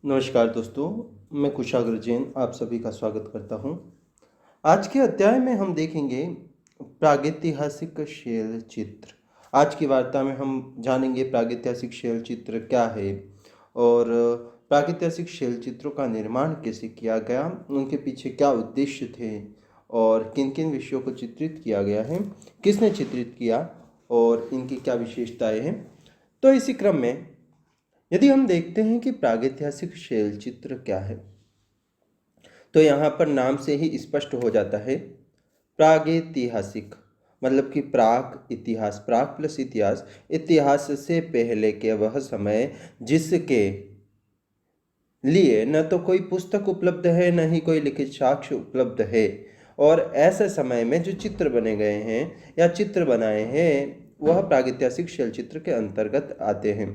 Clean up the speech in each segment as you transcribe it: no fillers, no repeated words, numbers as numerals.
नमस्कार दोस्तों, मैं कुशाग्र जैन आप सभी का स्वागत करता हूँ। आज के अध्याय में हम देखेंगे प्रागैतिहासिक शैल चित्र। आज की वार्ता में हम जानेंगे प्रागैतिहासिक शैल चित्र क्या है और प्रागैतिहासिक शैल चित्रों का निर्माण कैसे किया गया, उनके पीछे क्या उद्देश्य थे और किन किन विषयों को चित्रित किया गया है, किसने चित्रित किया और इनकी क्या विशेषताएं हैं। तो इसी क्रम में यदि हम देखते हैं कि प्रागैतिहासिक शैल चित्र क्या है, तो यहाँ पर नाम से ही स्पष्ट हो जाता है। प्रागैतिहासिक मतलब कि प्राक इतिहास, प्राक प्लस इतिहास, इतिहास से पहले के वह समय जिसके लिए न तो कोई पुस्तक उपलब्ध है न ही कोई लिखित साक्ष्य उपलब्ध है, और ऐसे समय में जो चित्र बने गए हैं या चित्र बनाए हैं वह प्रागैतिहासिक शैल चित्र के अंतर्गत आते हैं।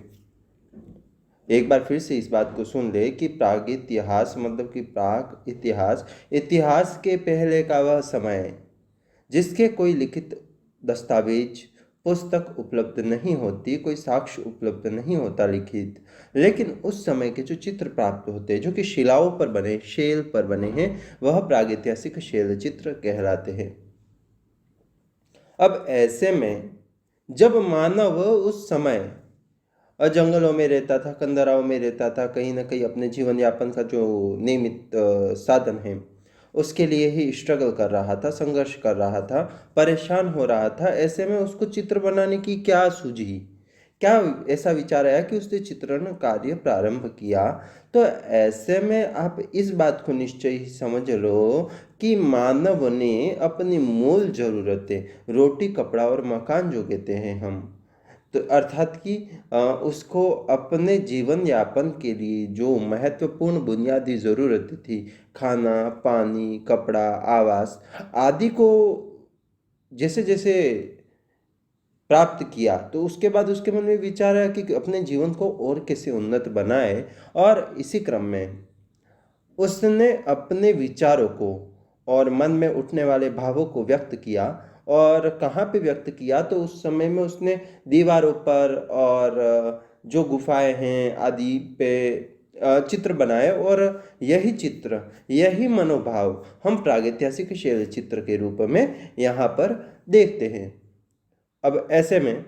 एक बार फिर से इस बात को सुन ले कि प्रागैतिहास मतलब कि प्राक इतिहास, इतिहास के पहले का वह समय जिसके कोई लिखित दस्तावेज पुस्तक उपलब्ध नहीं होती, कोई साक्ष्य उपलब्ध नहीं होता लिखित, लेकिन उस समय के जो चित्र प्राप्त होते हैं जो कि शिलाओं पर बने, शैल पर बने हैं, वह प्रागैतिहासिक शैल चित्र कहलाते हैं। अब ऐसे में जब मानव उस समय जंगलों में रहता था, कंदराओं में रहता था, कहीं ना कहीं अपने जीवन यापन का जो नियमित साधन है उसके लिए ही स्ट्रगल कर रहा था, संघर्ष कर रहा था, परेशान हो रहा था, ऐसे में उसको चित्र बनाने की क्या सूझी, क्या ऐसा विचार आया कि उसने चित्रण कार्य प्रारंभ किया। तो ऐसे में आप इस बात को निश्चय ही समझ लो कि मानव ने अपनी मूल जरूरतें, रोटी कपड़ा और मकान जो कहते हैं हम, तो अर्थात कि उसको अपने जीवन यापन के लिए जो महत्वपूर्ण बुनियादी ज़रूरतें थी, खाना पानी कपड़ा आवास आदि को जैसे जैसे प्राप्त किया, तो उसके बाद उसके मन में विचार आया कि अपने जीवन को और कैसे उन्नत बनाए। और इसी क्रम में उसने अपने विचारों को और मन में उठने वाले भावों को व्यक्त किया। और कहाँ पे व्यक्त किया, तो उस समय में उसने दीवारों पर और जो गुफाएं हैं आदि पे चित्र बनाए। और यही चित्र, यही मनोभाव हम प्रागैतिहासिक शैल चित्र के रूप में यहाँ पर देखते हैं। अब ऐसे में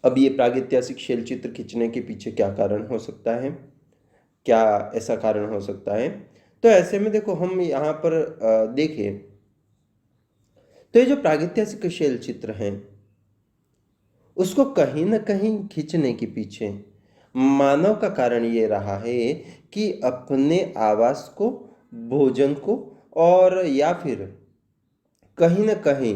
अब ये प्रागैतिहासिक शैल चित्र खींचने के पीछे क्या कारण हो सकता है, क्या ऐसा कारण हो सकता है। तो ऐसे में देखो, हम यहाँ पर देखें तो ये जो प्रागैतिहासिक शैल चित्र हैं उसको कहीं ना कहीं खींचने के पीछे मानव का कारण ये रहा है कि अपने आवास को, भोजन को और या फिर कहीं ना कहीं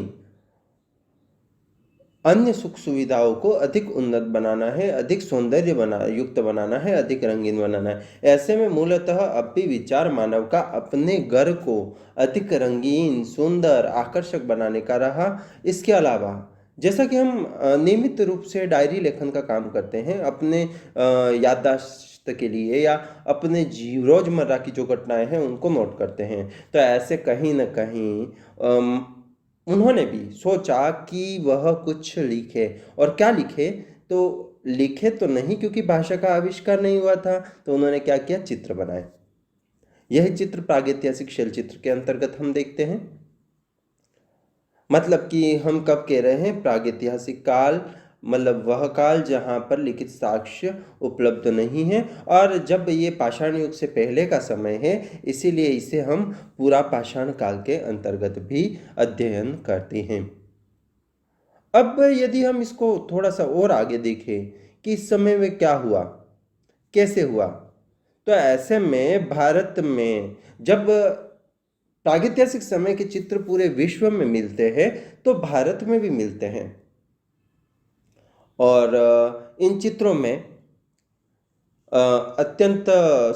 अन्य सुख सुविधाओं को अधिक उन्नत बनाना है, अधिक सौंदर्य बना युक्त बनाना है, अधिक रंगीन बनाना है। ऐसे में मूलतः अब भी विचार मानव का अपने घर को अधिक रंगीन, सुंदर, आकर्षक बनाने का रहा। इसके अलावा जैसा कि हम नियमित रूप से डायरी लेखन का काम करते हैं अपने याददाश्त के लिए, या अपने रोजमर्रा की जो घटनाएं हैं उनको नोट करते हैं, तो ऐसे कहीं ना कहीं उन्होंने भी सोचा कि वह कुछ लिखे। और क्या लिखे, तो लिखे तो नहीं क्योंकि भाषा का आविष्कार नहीं हुआ था, तो उन्होंने क्या किया, चित्र बनाए। यह चित्र प्रागैतिहासिक शैल चित्र के अंतर्गत हम देखते हैं। मतलब कि हम कब कह रहे हैं प्रागैतिहासिक काल, मतलब वह काल जहाँ पर लिखित साक्ष्य उपलब्ध नहीं है, और जब ये पाषाण युग से पहले का समय है, इसीलिए इसे हम पूरा पाषाण काल के अंतर्गत भी अध्ययन करते हैं। अब यदि हम इसको थोड़ा सा और आगे देखें कि इस समय में क्या हुआ, कैसे हुआ, तो ऐसे में भारत में जब प्रागैतिहासिक समय के चित्र पूरे विश्व में मिलते हैं तो भारत में भी मिलते हैं। और इन चित्रों में अत्यंत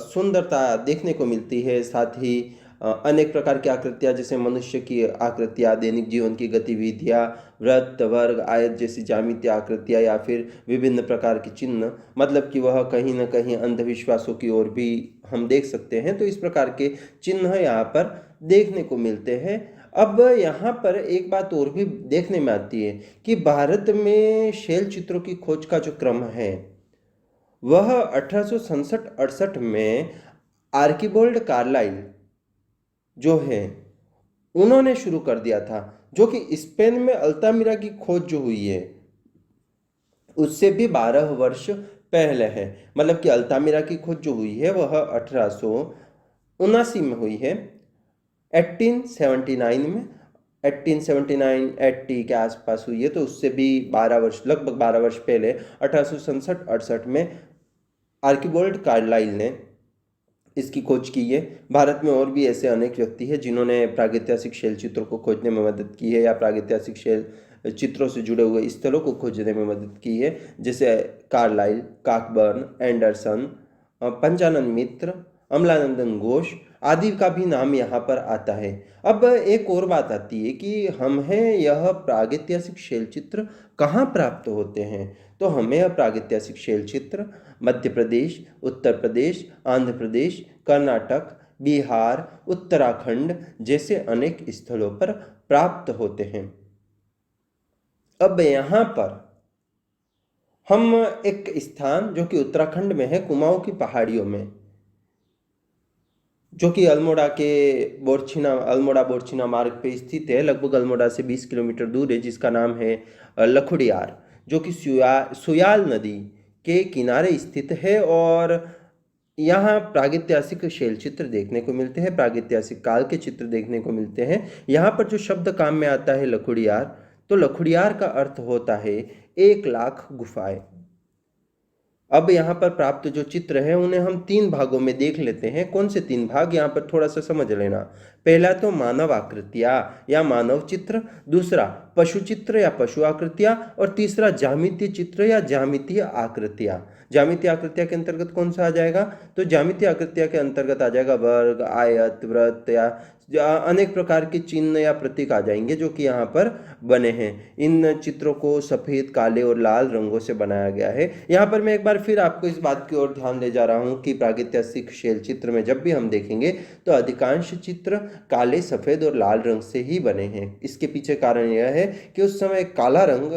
सुंदरता देखने को मिलती है, साथ ही अनेक प्रकार की आकृतियाँ, जैसे मनुष्य की आकृतियाँ, दैनिक जीवन की गतिविधियाँ, वृत्त वर्ग आयत जैसी ज्यामितीय आकृतियाँ, या फिर विभिन्न प्रकार के चिन्ह, मतलब कि वह कहीं ना कहीं अंधविश्वासों की ओर भी हम देख सकते हैं। तो इस प्रकार के चिन्ह यहाँ पर देखने को मिलते हैं। अब यहाँ पर एक बात और भी देखने में आती है कि भारत में शैल चित्रों की खोज का जो क्रम है वह 1867-68 में आर्किबाल्ड कार्लाइल जो है उन्होंने शुरू कर दिया था, जो कि स्पेन में अल्तामिरा की खोज जो हुई है उससे भी 12 वर्ष पहले है। मतलब कि अल्तामिरा की खोज जो हुई है वह 1879 में हुई है, 1879 में, 1879 80 के आसपास हुई है। तो उससे भी 12 वर्ष, लगभग 12 वर्ष पहले 1867-68 में आर्किबाल्ड कार्लाइल ने इसकी खोज की है। भारत में और भी ऐसे अनेक व्यक्ति हैं जिन्होंने प्रागैतिहासिक शैल चित्रों को खोजने में मदद की है या प्रागैतिहासिक शैल चित्रों से जुड़े हुए स्थलों को खोजने में मदद की है, जैसे कार्लाइल, काकबर्न, एंडरसन, पंचानन मित्र, अमलानंदन घोष आदि का भी नाम यहाँ पर आता है। अब एक और बात आती है कि हमें यह प्रागैतिहासिक शैल चित्र कहाँ प्राप्त होते हैं। तो हमें यह प्रागैतिहासिक शैल चित्र मध्य प्रदेश, उत्तर प्रदेश, आंध्र प्रदेश, कर्नाटक, बिहार, उत्तराखंड जैसे अनेक स्थलों पर प्राप्त होते हैं। अब यहाँ पर हम एक स्थान जो कि उत्तराखंड में है, कुमाऊं की पहाड़ियों में, जो कि अल्मोड़ा बोरछिना मार्ग पे स्थित है, लगभग अल्मोड़ा से 20 किलोमीटर दूर है, जिसका नाम है लखुड़ियार, जो कि सुयाल नदी के किनारे स्थित है। और यहाँ प्रागैतिहासिक शैल चित्र देखने को मिलते हैं, प्रागैतिहासिक काल के चित्र देखने को मिलते हैं। यहाँ पर जो शब्द काम में आता है लखुड़ियार, तो लखुड़ियार का अर्थ होता है 1 लाख गुफाएं। अब यहाँ पर प्राप्त जो चित्र है उन्हें हम 3 भागों में देख लेते हैं। कौन से 3 भाग, यहाँ पर थोड़ा सा समझ लेना। पहला तो मानव आकृतियाँ या मानव चित्र, दूसरा पशु चित्र या पशु आकृतियाँ, और तीसरा ज्यामितीय चित्र या ज्यामितीय आकृतियाँ। ज्यामितीय आकृतियाँ के अंतर्गत कौन सा आ जाएगा, तो ज्यामितीय आकृतियाँ के अंतर्गत आ जाएगा वर्ग, आयत, वृत्त या अनेक प्रकार के चिन्ह या प्रतीक आ जाएंगे जो कि यहाँ पर बने हैं। इन चित्रों को सफ़ेद, काले और लाल रंगों से बनाया गया है। यहाँ पर मैं एक बार फिर आपको इस बात की ओर ध्यान ले जा रहा हूँ कि प्रागैतिहासिक शैल चित्र में जब भी हम देखेंगे तो अधिकांश चित्र काले, सफ़ेद और लाल रंग से ही बने हैं। इसके पीछे कारण यह है कि उस समय काला रंग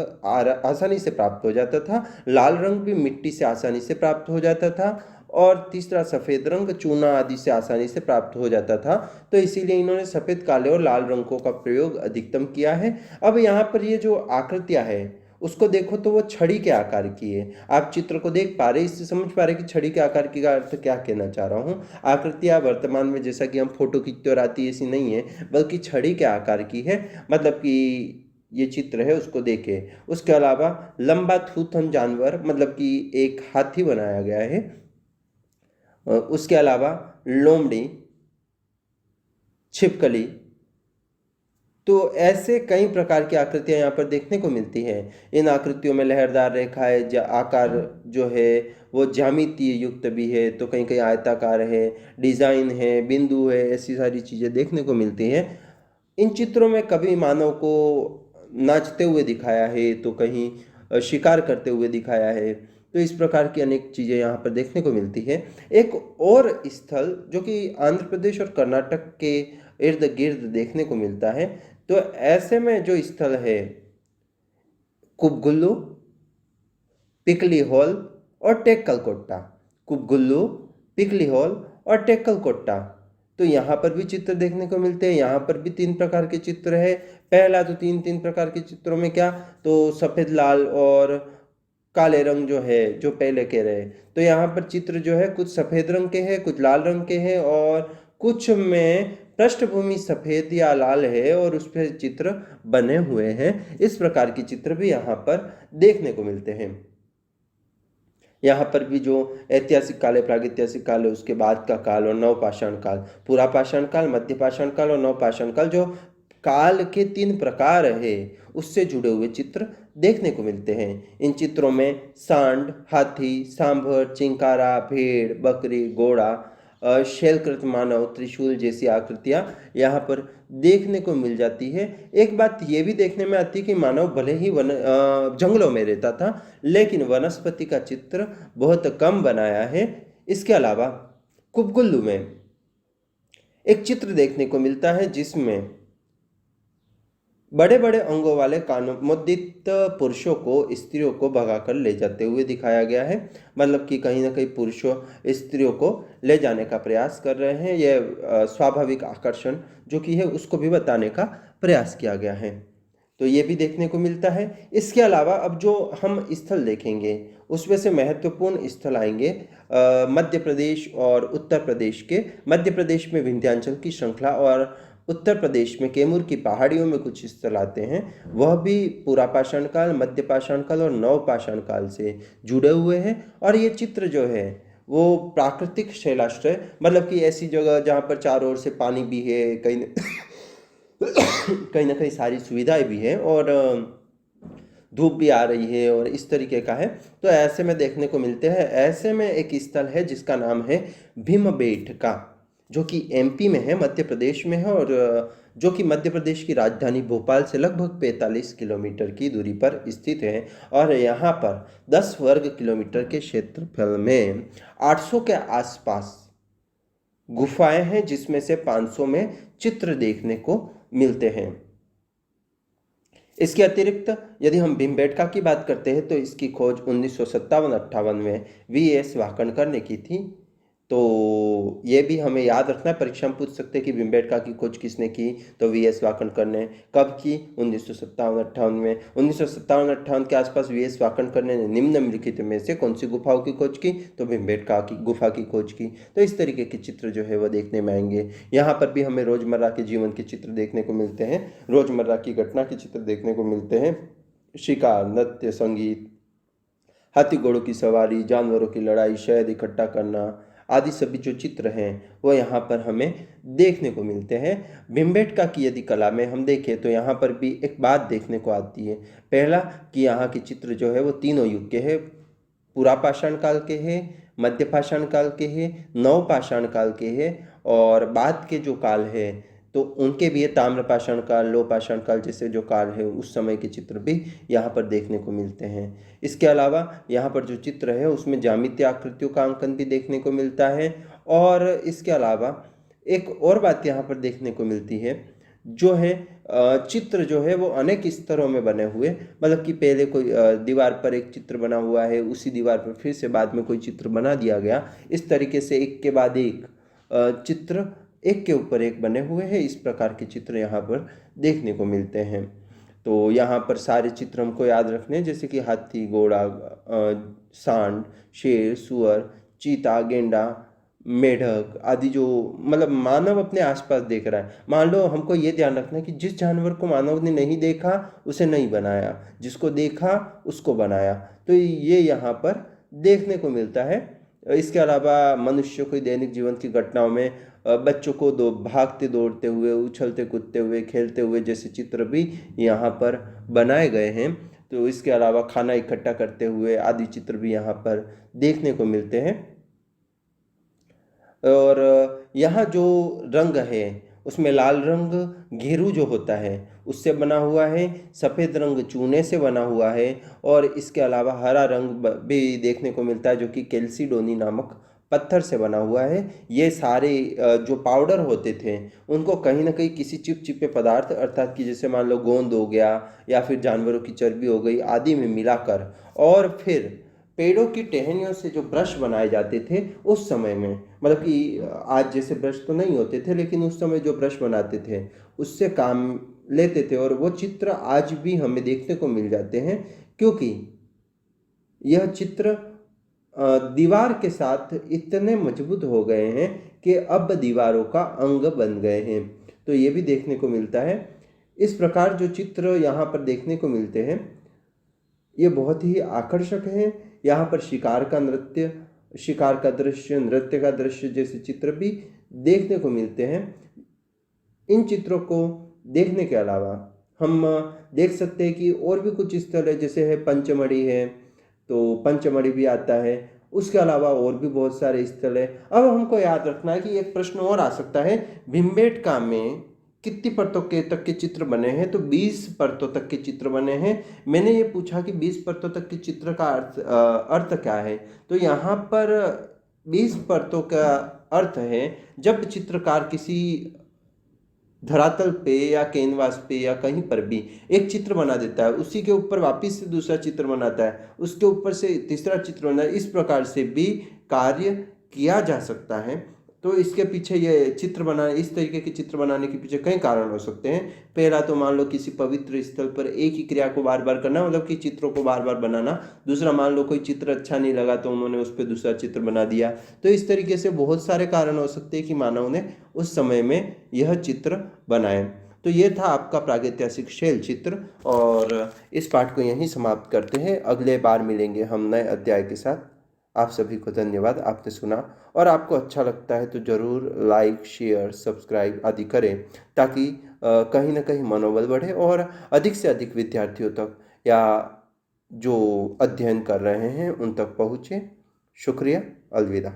आसानी से प्राप्त हो जाता था, लाल रंग भी मिट्टी से आसानी से प्राप्त हो जाता था, और तीसरा सफ़ेद रंग चूना आदि से आसानी से प्राप्त हो जाता था। तो इसीलिए इन्होंने सफ़ेद, काले और लाल रंगों का प्रयोग अधिकतम किया है। अब यहाँ पर ये जो आकृतियाँ है उसको देखो तो वो छड़ी के आकार की है। आप चित्र को देख पा रहे, इससे समझ पा रहे कि छड़ी के आकार की का अर्थ क्या कहना चाह रहा हूँ। आकृतियाँ वर्तमान में जैसा कि हम फोटो खींचते और आती ऐसी नहीं है, बल्कि छड़ी के आकार की है। मतलब कि ये चित्र है उसको देखे। उसके अलावा लंबा थूथन जानवर, मतलब कि एक हाथी बनाया गया है। उसके अलावा लोमड़ी, छिपकली, तो ऐसे कई प्रकार की आकृतियां यहाँ पर देखने को मिलती हैं। इन आकृतियों में लहरदार रेखाएं, आकार जो है वो ज्यामितीय युक्त भी है, तो कहीं कहीं आयताकार है, डिजाइन है, बिंदु है, ऐसी सारी चीजें देखने को मिलती हैं। इन चित्रों में कभी मानव को नाचते हुए दिखाया है, तो कहीं शिकार करते हुए दिखाया है। तो इस प्रकार की अनेक चीज़ें यहाँ पर देखने को मिलती है। एक और स्थल जो कि आंध्र प्रदेश और कर्नाटक के इर्द गिर्द देखने को मिलता है, तो ऐसे में जो स्थल है कुबगुल्लू, पिकली हॉल और टेक्कलकोट्टा। कुबगुल्लू, पिकली हॉल और टेक्कलकोट्टा, तो यहाँ पर भी चित्र देखने को मिलते हैं। यहाँ पर भी 3 प्रकार के चित्र है। पहला तो तीन प्रकार के चित्रों में क्या, तो सफ़ेद, लाल और काले रंग जो है, जो पहले कह रहे हैं, तो यहाँ पर चित्र जो है कुछ सफ़ेद रंग के हैं, कुछ लाल रंग के हैं, और कुछ में पृष्ठभूमि सफ़ेद या लाल है और उस पर चित्र बने हुए हैं। इस प्रकार के चित्र भी यहाँ पर देखने को मिलते हैं। यहाँ पर भी जो ऐतिहासिक काल है, प्रागैतिहासिक काल है, उसके बाद का काल और नवपाषाण काल, पूरा पाषाण काल, मध्य पाषाण काल और नवपाषाण काल, जो काल के 3 प्रकार है उससे जुड़े हुए चित्र देखने को मिलते हैं। इन चित्रों में सांड, हाथी, सांभर, चिंकारा, भेड़, बकरी, घोड़ा, शैलकृत मानव, त्रिशूल जैसी आकृतियां यहाँ पर देखने को मिल जाती है। एक बात ये भी देखने में आती है कि मानव भले ही जंगलों में रहता था, लेकिन वनस्पति का चित्र बहुत कम बनाया है। इसके अलावा कुबगुल्लू में एक चित्र देखने को मिलता है जिसमें बड़े बड़े अंगों वाले कामोद्दीत पुरुषों को स्त्रियों को भगाकर ले जाते हुए दिखाया गया है। मतलब कि कहीं ना कहीं पुरुषों स्त्रियों को ले जाने का प्रयास कर रहे हैं। यह स्वाभाविक आकर्षण जो कि है उसको भी बताने का प्रयास किया गया है। तो ये भी देखने को मिलता है। इसके अलावा अब जो हम स्थल देखेंगे उसमें से महत्वपूर्ण स्थल आएंगे मध्य प्रदेश और उत्तर प्रदेश के। मध्य प्रदेश में विंध्याचल की श्रृंखला और उत्तर प्रदेश में कैमूर की पहाड़ियों में कुछ स्थल आते हैं। वह भी पुरापाषाण काल, मध्य पाषाण काल और नवपाषाण काल से जुड़े हुए हैं। और ये चित्र जो है वो प्राकृतिक शैलाश्रय, मतलब कि ऐसी जगह जहाँ पर चारों ओर से पानी भी है, कहीं कहीं ना कहीं सारी सुविधाएं भी हैं और धूप भी आ रही है और इस तरीके का है। तो ऐसे में देखने को मिलते हैं। ऐसे में एक स्थल है जिसका नाम है भीमबेटका, जो कि एमपी में है, मध्य प्रदेश में है, और जो कि मध्य प्रदेश की राजधानी भोपाल से लगभग 45 किलोमीटर की दूरी पर स्थित है। और यहाँ पर 10 वर्ग किलोमीटर के क्षेत्रफल में 800 के आसपास गुफाएं हैं, जिसमें से 500 में चित्र देखने को मिलते हैं। इसके अतिरिक्त यदि हम भीमबेटका की बात करते हैं तो इसकी खोज 1957-58 में वीएस वाकणकर ने की थी। तो ये भी हमें याद रखना है, परीक्षा में पूछ सकते हैं कि भीमबेटका की खोज किसने की, तो वीएस वाकणकर ने। कब की? 1957-58 में। 1957-58 के आसपास वीएस वाकणकर ने निम्नलिखित में से कौन सी गुफाओं की खोज की, तो भीमबेटका की गुफा की खोज की। तो इस तरीके के चित्र जो है वह देखने में आएंगे। यहाँ पर भी हमें रोजमर्रा के जीवन के चित्र देखने को मिलते हैं, रोजमर्रा की घटना के चित्र देखने को मिलते हैं। शिकार, नृत्य, संगीत, हाथी घोड़ों की सवारी, जानवरों की लड़ाई, शहद इकट्ठा करना आदि सभी जो चित्र हैं वो यहाँ पर हमें देखने को मिलते हैं। भीमबेटका की यदि कला में हम देखें तो यहाँ पर भी एक बात देखने को आती है। पहला कि यहाँ के चित्र जो है वो तीनों युग के हैं, पुरापाषाण काल के हैं, मध्य पाषाण काल के हैं, नवपाषाण काल के हैं, और बाद के जो काल है तो उनके भी ये ताम्रपाषाण काल, लोहपाषाण काल जैसे जो काल है उस समय के चित्र भी यहाँ पर देखने को मिलते हैं। इसके अलावा यहाँ पर जो चित्र है उसमें ज्यामितीय आकृतियों का अंकन भी देखने को मिलता है। और इसके अलावा एक और बात यहाँ पर देखने को मिलती है, जो है चित्र जो है वो अनेक स्तरों में बने हुए, मतलब कि पहले कोई दीवार पर एक चित्र बना हुआ है, उसी दीवार पर फिर से बाद में कोई चित्र बना दिया गया। इस तरीके से एक के बाद एक चित्र एक के ऊपर एक बने हुए हैं। इस प्रकार के चित्र यहाँ पर देखने को मिलते हैं। तो यहाँ पर सारे चित्र हमको याद रखने हैं, जैसे कि हाथी, घोड़ा, सांड, शेर, सुअर, चीता, गेंडा, मेढक आदि जो मतलब मानव अपने आसपास देख रहा है। मान लो हमको ये ध्यान रखना है कि जिस जानवर को मानव ने नहीं देखा उसे नहीं बनाया, जिसको देखा उसको बनाया। तो ये यहाँ पर देखने को मिलता है। इसके अलावा मनुष्य को दैनिक जीवन की घटनाओं में बच्चों को भागते दौड़ते हुए, उछलते कूदते हुए, खेलते हुए जैसे चित्र भी यहाँ पर बनाए गए हैं। तो इसके अलावा खाना इकट्ठा करते हुए आदि चित्र भी यहाँ पर देखने को मिलते हैं। और यहाँ जो रंग है उसमें लाल रंग घेरू जो होता है उससे बना हुआ है, सफ़ेद रंग चूने से बना हुआ है, और इसके अलावा हरा रंग भी देखने को मिलता है जो कि कैल्सीडोनी नामक पत्थर से बना हुआ है। ये सारे जो पाउडर होते थे उनको कहीं ना कहीं किसी चिपचिपे पदार्थ, अर्थात कि जैसे मान लो गोंद हो गया या फिर जानवरों की चर्बी हो गई आदि में मिलाकर, और फिर पेड़ों की टहनियों से जो ब्रश बनाए जाते थे उस समय में, मतलब कि आज जैसे ब्रश तो नहीं होते थे लेकिन उस समय जो ब्रश बनाते थे उससे काम लेते थे। और वो चित्र आज भी हमें देखने को मिल जाते हैं, क्योंकि यह चित्र दीवार के साथ इतने मजबूत हो गए हैं कि अब दीवारों का अंग बन गए हैं। तो ये भी देखने को मिलता है। इस प्रकार जो चित्र यहाँ पर देखने को मिलते हैं ये बहुत ही आकर्षक हैं। यहाँ पर शिकार का नृत्य, शिकार का दृश्य, नृत्य का दृश्य जैसे चित्र भी देखने को मिलते हैं। इन चित्रों को देखने के अलावा हम देख सकते हैं कि और भी कुछ स्थल है, जैसे है पंचमढ़ी है, तो पंचमढ़ी भी आता है। उसके अलावा और भी बहुत सारे स्थल है। अब हमको याद रखना है कि एक प्रश्न और आ सकता है, भीमबेटका में कितनी परतों के तक के चित्र बने हैं, तो 20 परतों तक के चित्र बने हैं। मैंने ये पूछा कि 20 परतों तक के चित्र का अर्थ क्या है, तो यहाँ पर 20 परतों का अर्थ है जब चित्रकार किसी धरातल पे या कैनवास पे या कहीं पर भी एक चित्र बना देता है, उसी के ऊपर वापस से दूसरा चित्र बनाता है, उसके ऊपर से तीसरा चित्र बनाता है, इस प्रकार से भी कार्य किया जा सकता है। तो इसके पीछे ये चित्र बनाने, इस तरीके के चित्र बनाने के पीछे कई कारण हो सकते हैं। पहला तो मान लो किसी पवित्र स्थल पर एक ही क्रिया को बार बार करना, मतलब कि चित्रों को बार बार बनाना। दूसरा, मान लो कोई चित्र अच्छा नहीं लगा तो उन्होंने उस पर दूसरा चित्र बना दिया। तो इस तरीके से बहुत सारे कारण हो सकते हैं कि मानव ने उस समय में यह चित्र बनाए। तो ये था आपका प्रागैतिहासिक शैल चित्र, और इस पाठ को यहीं समाप्त करते हैं। अगले बार मिलेंगे हम नए अध्याय के साथ। आप सभी को धन्यवाद, आपने सुना। और आपको अच्छा लगता है तो ज़रूर लाइक, शेयर, सब्सक्राइब आदि करें, ताकि कहीं ना कहीं मनोबल बढ़े और अधिक से अधिक विद्यार्थियों तक या जो अध्ययन कर रहे हैं उन तक पहुँचे। शुक्रिया, अलविदा।